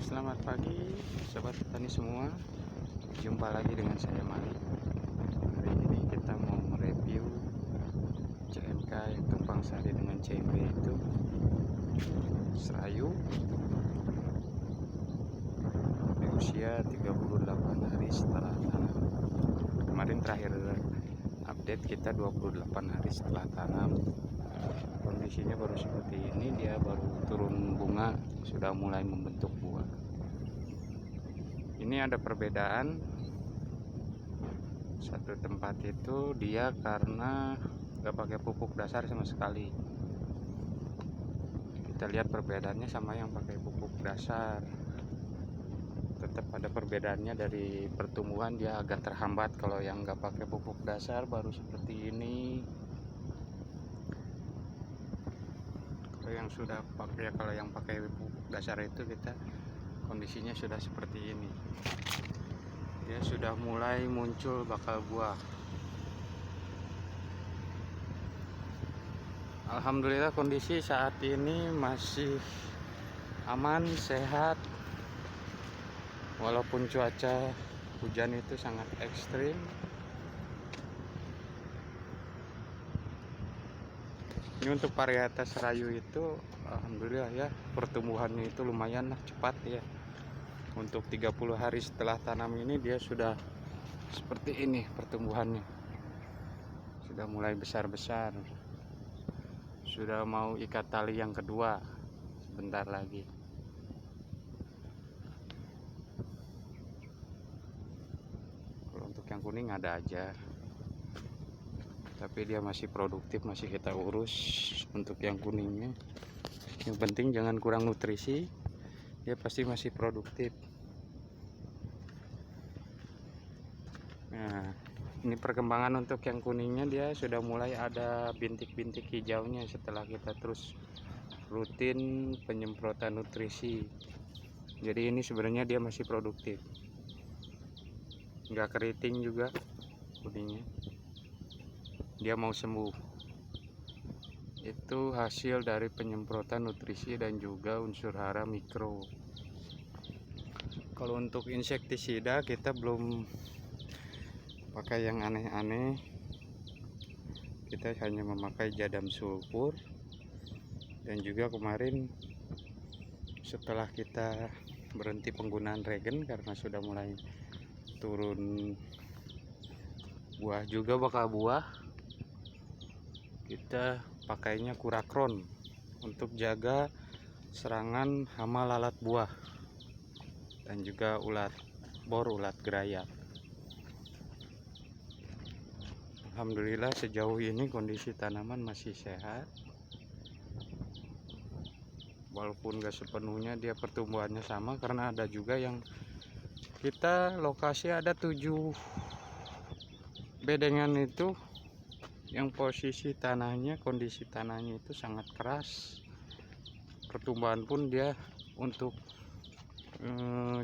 Selamat pagi sobat petani semua. Jumpa lagi dengan saya Mali. Hari ini kita mau mereview CMK yang tumpang sari dengan CMB itu serayu di usia 38 hari setelah tanam. Kemarin terakhir update kita 28 hari setelah tanam. Kondisinya baru seperti ini, dia baru turun bunga, sudah mulai membentuk buah. Ini ada perbedaan. Satu tempat itu dia karena nggak pakai pupuk dasar sama sekali. Kita lihat perbedaannya sama yang pakai pupuk dasar. Tetap ada perbedaannya, dari pertumbuhan dia agak terhambat. Kalau yang nggak pakai pupuk dasar baru seperti ini. Kalau yang pakai pupuk dasar itu kita kondisinya sudah seperti ini. Dia sudah mulai muncul bakal buah. Alhamdulillah kondisi saat ini masih aman, sehat. Walaupun cuaca hujan itu sangat ekstrim. Ini untuk varietas serayu itu alhamdulillah ya, pertumbuhannya itu lumayan lah, cepat ya. Untuk 30 hari setelah tanam ini dia sudah seperti ini pertumbuhannya. Sudah mulai besar-besar. Sudah mau ikat tali yang kedua sebentar lagi. Kalau untuk yang kuning ada aja, tapi dia masih produktif, masih kita urus. Untuk yang kuningnya, yang penting jangan kurang nutrisi, dia pasti masih produktif. Nah, ini perkembangan untuk yang kuningnya, dia sudah mulai ada bintik-bintik hijaunya setelah kita terus rutin penyemprotan nutrisi. Jadi ini sebenarnya dia masih produktif, nggak keriting juga kuningnya, dia mau sembuh. Itu hasil dari penyemprotan nutrisi dan juga unsur hara mikro. Kalau untuk insektisida kita belum pakai yang aneh-aneh. Kita hanya memakai jadam sulfur, dan juga kemarin setelah kita berhenti penggunaan regen karena sudah mulai turun buah juga, bakal buah, kita pakainya Kurakron untuk jaga serangan hama lalat buah dan juga ulat bor, ulat gerayak. Alhamdulillah sejauh ini kondisi tanaman masih sehat. Walaupun gak sepenuhnya dia pertumbuhannya sama, karena ada juga yang kita lokasi ada 7 bedengan itu yang posisi tanahnya, kondisi tanahnya itu sangat keras. Pertumbuhan pun dia untuk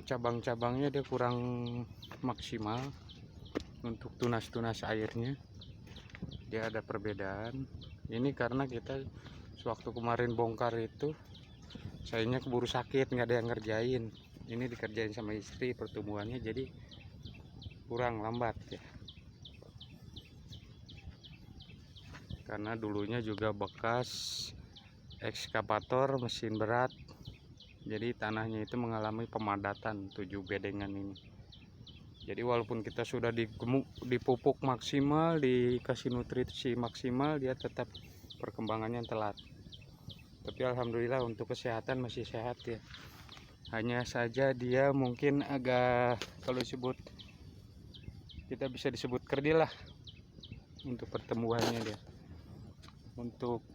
cabang-cabangnya dia kurang maksimal. Untuk tunas-tunas airnya dia ada perbedaan. Ini karena kita sewaktu kemarin bongkar itu sayangnya keburu sakit, nggak ada yang ngerjain. Ini dikerjain sama istri pertumbuhannya, jadi kurang lambat ya. Karena dulunya juga bekas ekskavator mesin berat, jadi tanahnya itu mengalami pemadatan 7 bedengan ini. Jadi walaupun kita sudah dipupuk maksimal, dikasih nutrisi maksimal, dia tetap perkembangannya telat. Tapi alhamdulillah untuk kesehatan masih sehat ya. Hanya saja dia mungkin agak, kalau disebut, kita bisa disebut kerdil lah untuk pertumbuhannya dia. Untuk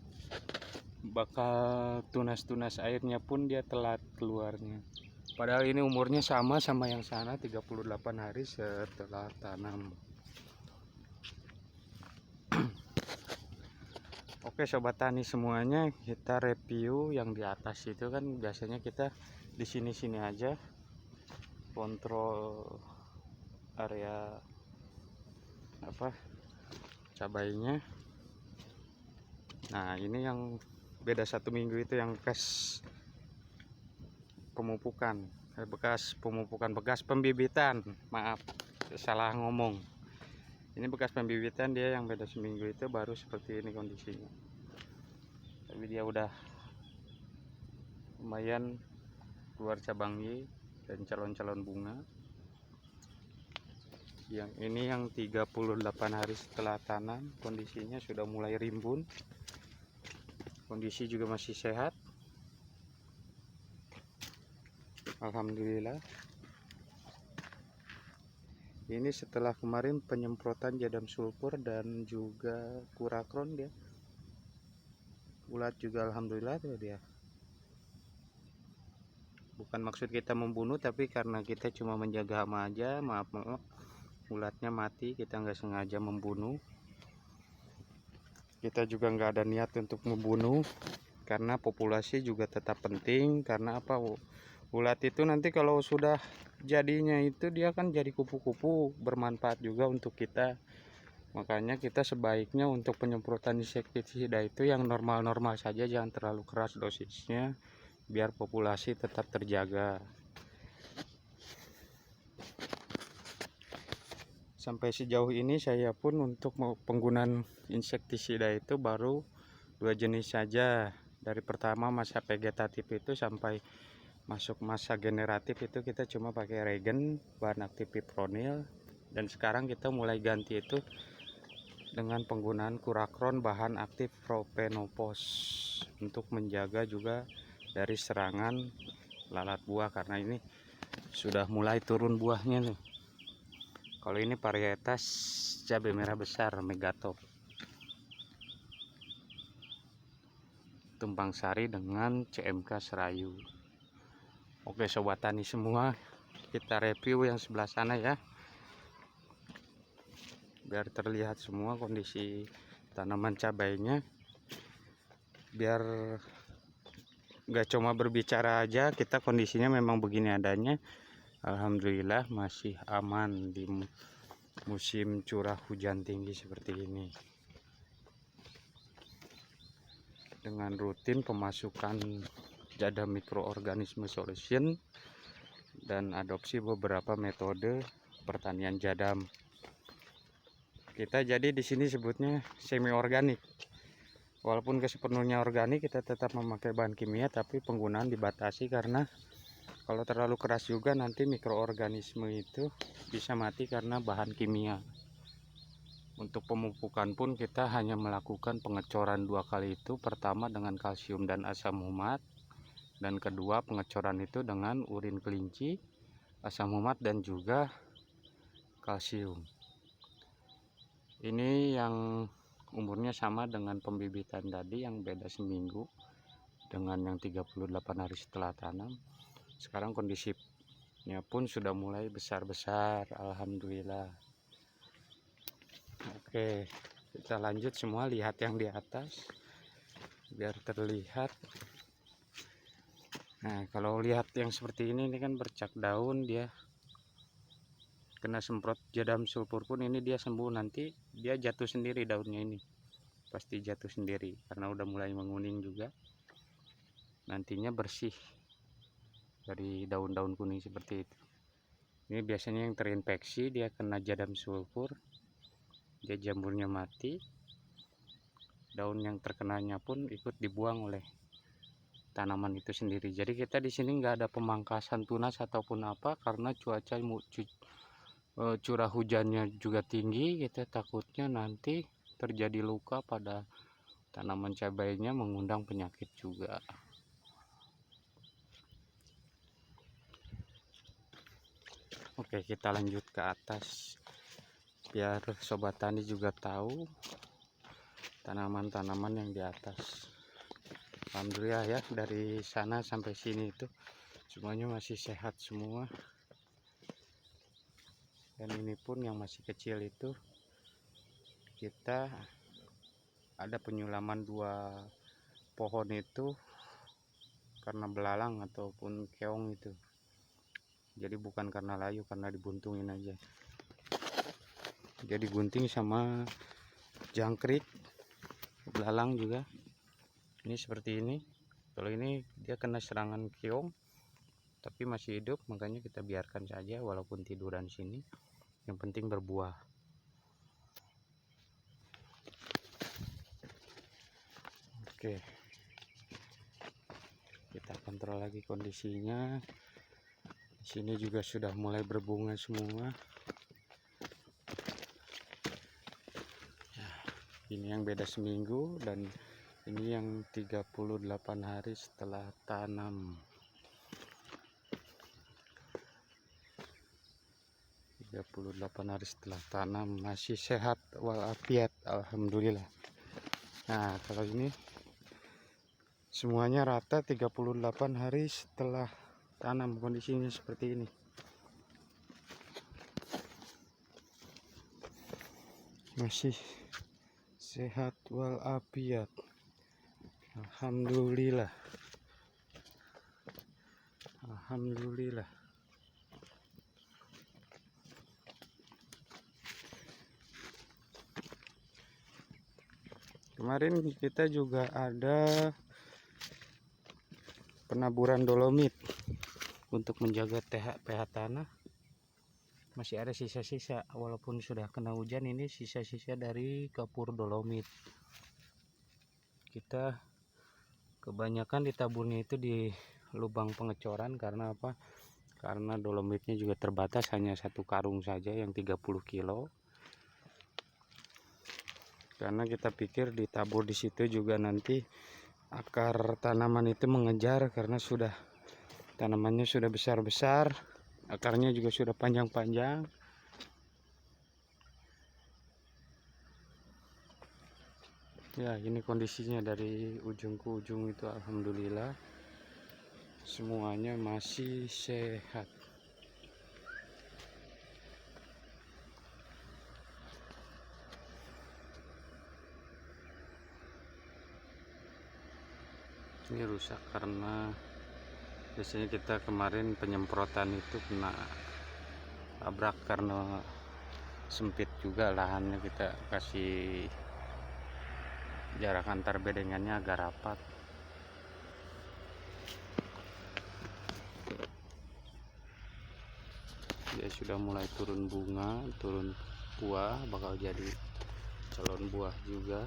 bakal tunas-tunas airnya pun dia telat keluarnya. Padahal ini umurnya sama yang sana, 38 hari setelah tanam. Oke sobat tani semuanya, kita review yang di atas itu kan biasanya kita di sini aja kontrol area cabainya. Nah ini yang beda 1 minggu itu yang pemupukan, bekas pembibitan, maaf salah ngomong. Ini bekas pembibitan, dia yang beda seminggu itu baru seperti ini kondisinya. Tapi dia udah lumayan keluar cabang Y dan calon-calon bunga. Yang ini yang 38 hari setelah tanam, kondisinya sudah mulai rimbun. Kondisi juga masih sehat, alhamdulillah. Ini setelah kemarin penyemprotan jadam sulfur dan juga kurakron, dia ulat juga alhamdulillah tuh dia. Bukan maksud kita membunuh, tapi karena kita cuma menjaga hama aja, maaf ulatnya mati, kita nggak sengaja membunuh. Kita juga nggak ada niat untuk membunuh, karena populasi juga tetap penting. Karena apa, ulat itu nanti kalau sudah jadinya itu dia kan jadi kupu-kupu, bermanfaat juga untuk kita. Makanya kita sebaiknya untuk penyemprotan insektisida itu yang normal-normal saja, jangan terlalu keras dosisnya, biar populasi tetap terjaga. Sampai sejauh ini saya pun untuk penggunaan insektisida itu baru 2 jenis saja. Dari pertama masa vegetatif itu sampai masuk masa generatif itu kita cuma pakai regen, bahan aktif fipronil. Dan sekarang kita mulai ganti itu dengan penggunaan kurakron bahan aktif propenopos untuk menjaga juga dari serangan lalat buah, karena ini sudah mulai turun buahnya nih. Kalau ini varietas cabai merah besar Megatop tumpang sari dengan CMK Serayu. Oke sobat tani semua, kita review yang sebelah sana ya, biar terlihat semua kondisi tanaman cabainya, biar nggak cuma berbicara aja, kita kondisinya memang begini adanya. Alhamdulillah masih aman di musim curah hujan tinggi seperti ini. Dengan rutin pemasukan jadam mikroorganisme solution dan adopsi beberapa metode pertanian jadam. Kita jadi di sini sebutnya semi organik. Walaupun sepenuhnya organik, kita tetap memakai bahan kimia, tapi penggunaan dibatasi karena kalau terlalu keras juga nanti mikroorganisme itu bisa mati karena bahan kimia. Untuk pemupukan pun kita hanya melakukan pengecoran 2 kali itu. Pertama dengan kalsium dan asam humat, dan kedua pengecoran itu dengan urin kelinci, asam humat dan juga kalsium. Ini yang umurnya sama dengan pembibitan tadi yang beda seminggu dengan yang 38 hari setelah tanam. Sekarang kondisinya pun sudah mulai besar-besar, alhamdulillah. Oke, kita lanjut semua, lihat yang di atas biar terlihat. Nah, kalau lihat yang seperti ini kan bercak daun, dia kena semprot jadam sulfur pun ini dia sembuh, nanti dia jatuh sendiri daunnya, ini pasti jatuh sendiri karena udah mulai menguning juga. Nantinya bersih dari daun-daun kuning seperti itu. Ini biasanya yang terinfeksi, dia kena jadam sulfur, dia jamurnya mati, daun yang terkenanya pun ikut dibuang oleh tanaman itu sendiri. Jadi kita di sini nggak ada pemangkasan tunas ataupun apa, karena cuaca curah hujannya juga tinggi. Kita takutnya nanti terjadi luka pada tanaman cabainya, mengundang penyakit juga. Oke, kita lanjut ke atas biar sobat tani juga tahu tanaman-tanaman yang di atas. Alhamdulillah ya, dari sana sampai sini itu semuanya masih sehat semua. Dan ini pun yang masih kecil itu kita ada penyulaman 2 pohon itu karena belalang ataupun keong itu. Jadi bukan karena layu, karena dibuntungin aja. Jadi gunting sama jangkrik, belalang juga. Ini seperti ini. Kalau ini dia kena serangan keong, tapi masih hidup, makanya kita biarkan saja walaupun tiduran sini, yang penting berbuah. Oke, kita kontrol lagi kondisinya. Di sini juga sudah mulai berbunga semua. Nah, ini yang beda seminggu dan ini yang 38 hari setelah tanam. 38 hari setelah tanam, masih sehat walafiat, alhamdulillah. Nah, kalau ini semuanya rata 38 hari setelah tanam, kondisinya seperti ini. Masih sehat walafiat, alhamdulillah. Alhamdulillah. Kemarin kita juga ada penaburan dolomit untuk menjaga pH tanah. Masih ada sisa-sisa, walaupun sudah kena hujan, ini sisa-sisa dari kapur dolomit. Kita kebanyakan ditaburnya itu di lubang pengecoran. Karena apa? Karena dolomitnya juga terbatas, hanya satu karung saja yang 30 kilo. Karena kita pikir ditabur di situ juga nanti akar tanaman itu mengejar, karena sudah tanamannya sudah besar-besar, akarnya juga sudah panjang-panjang. Ya, ini kondisinya dari ujung ke ujung itu, alhamdulillah semuanya masih sehat. Ini rusak karena biasanya kita kemarin penyemprotan itu kena tabrak karena sempit juga lahannya, kita kasih jarak antar bedengannya agak rapat. Dia sudah mulai turun bunga, turun buah, bakal jadi calon buah juga.